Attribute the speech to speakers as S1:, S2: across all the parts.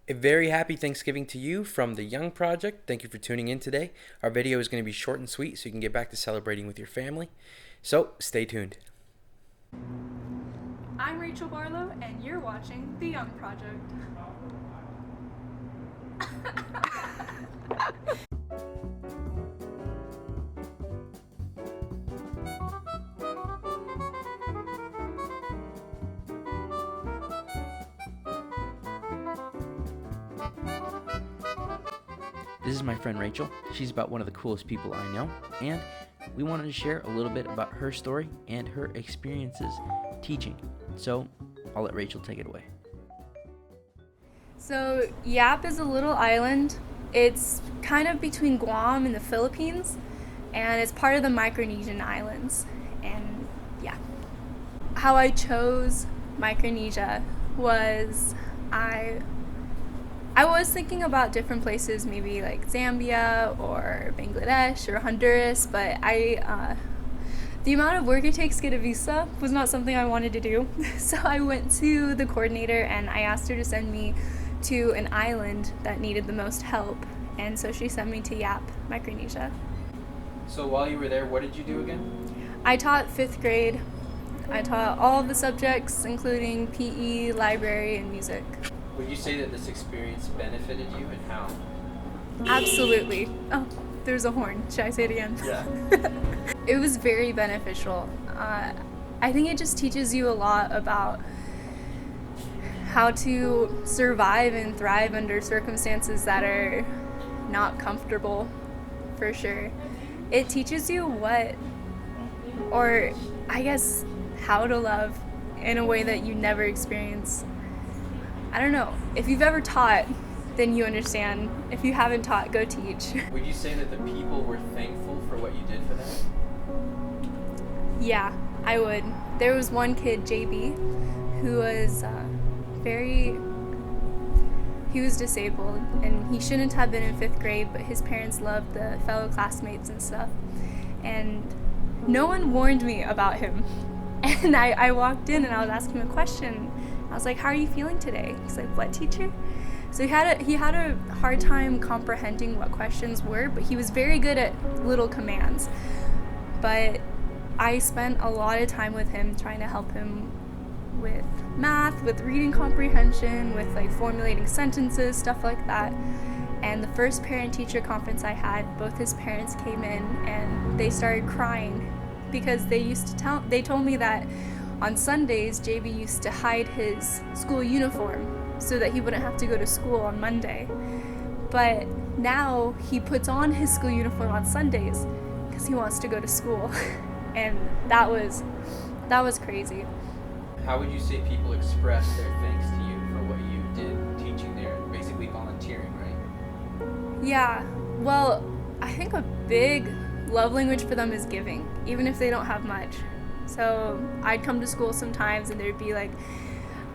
S1: A very happy Thanksgiving to you from the Young Project. Thank you for tuning in today. Our video is going to be short and sweet so you can get back to celebrating with your family. So stay tuned.
S2: I'm Rachel Barlow, and you're watching The Young Project.
S1: This is my friend Rachel. She's about one of the coolest people I know, and we wanted to share a little bit about her story and her experiences teaching. So I'll let Rachel take it away.
S2: So, Yap is a little island. It's kind of between Guam and the Philippines, and it's part of the Micronesian islands. And yeah. How I chose Micronesia was I was thinking about different places, maybe like Zambia or Bangladesh or Honduras, but the amount of work it takes to get a visa was not something I wanted to do. So I went to the coordinator and I asked her to send me to an island that needed the most help. And so she sent me to Yap, Micronesia.
S1: So while you were there, what did you do again?
S2: I taught 5th grade. I taught all of the subjects, including PE, library, and music.
S1: Would you say that this experience benefited you, and how?
S2: Absolutely. Oh, there's a horn. Should I say it again?
S1: Yeah.
S2: It was very beneficial. I think it just teaches you a lot about how to survive and thrive under circumstances that are not comfortable, for sure. It teaches you how to love in a way that you never experience. I don't know. If you've ever taught, then you understand. If you haven't taught, go teach.
S1: Would you say that the people were thankful for what you did for them?
S2: Yeah, I would. There was one kid, JB, who was he was disabled, and he shouldn't have been in 5th grade, but his parents loved the fellow classmates and stuff. And no one warned me about him. And I walked in and I was asking him a question. I was like, "How are you feeling today?" He's like, "What, teacher?" So he had a hard time comprehending what questions were, but he was very good at little commands. But I spent a lot of time with him trying to help him with math, with reading comprehension, with like formulating sentences, stuff like that. And the first parent-teacher conference I had, both his parents came in and they started crying because they told me that on Sundays, JB used to hide his school uniform so that he wouldn't have to go to school on Monday. But now he puts on his school uniform on Sundays because he wants to go to school. And that was crazy.
S1: How would you say people express their thanks to you for what you did teaching there, basically volunteering, right?
S2: Yeah, well, I think a big love language for them is giving, even if they don't have much. So I'd come to school sometimes and there'd be like,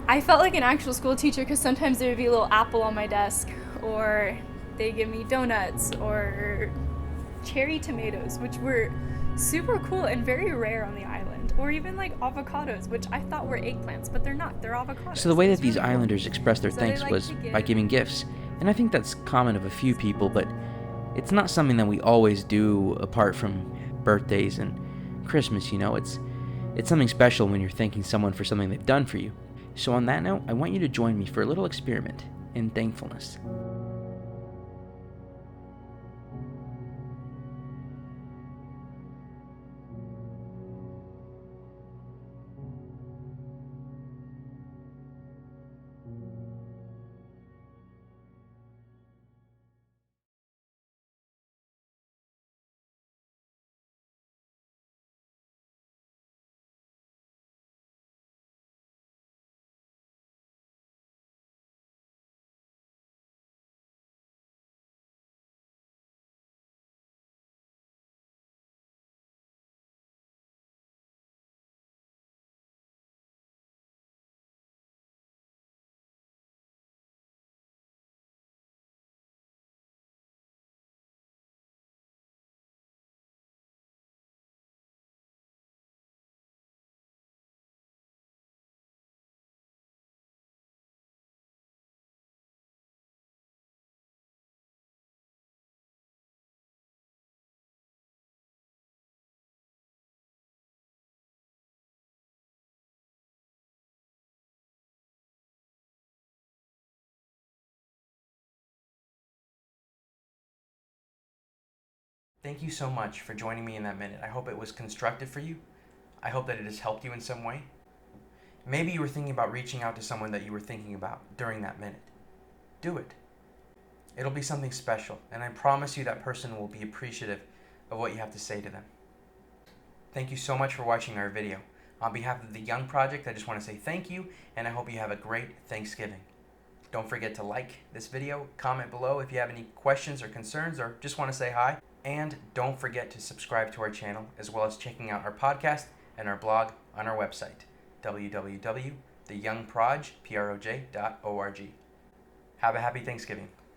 S2: I felt like an actual school teacher because sometimes there would be a little apple on my desk, or they give me donuts or cherry tomatoes, which were super cool and very rare on the island, or even like avocados, which I thought were eggplants, but they're not, they're avocados.
S1: So the way that
S2: It's
S1: these
S2: really cool.
S1: islanders expressed their
S2: So they
S1: thanks
S2: like
S1: was
S2: to give.
S1: by giving gifts. And I think that's common of a few people, but it's not something that we always do apart from birthdays and Christmas, you know. It's something special when you're thanking someone for something they've done for you. So on that note, I want you to join me for a little experiment in thankfulness. Thank you so much for joining me in that minute. I hope it was constructive for you. I hope that it has helped you in some way. Maybe you were thinking about reaching out to someone that you were thinking about during that minute. Do it. It'll be something special, and I promise you that person will be appreciative of what you have to say to them. Thank you so much for watching our video. On behalf of the Young Project, I just want to say thank you, and I hope you have a great Thanksgiving. Don't forget to like this video, comment below if you have any questions or concerns, or just want to say hi. And don't forget to subscribe to our channel, as well as checking out our podcast and our blog on our website, www.theyoungproj.org. Have a happy Thanksgiving.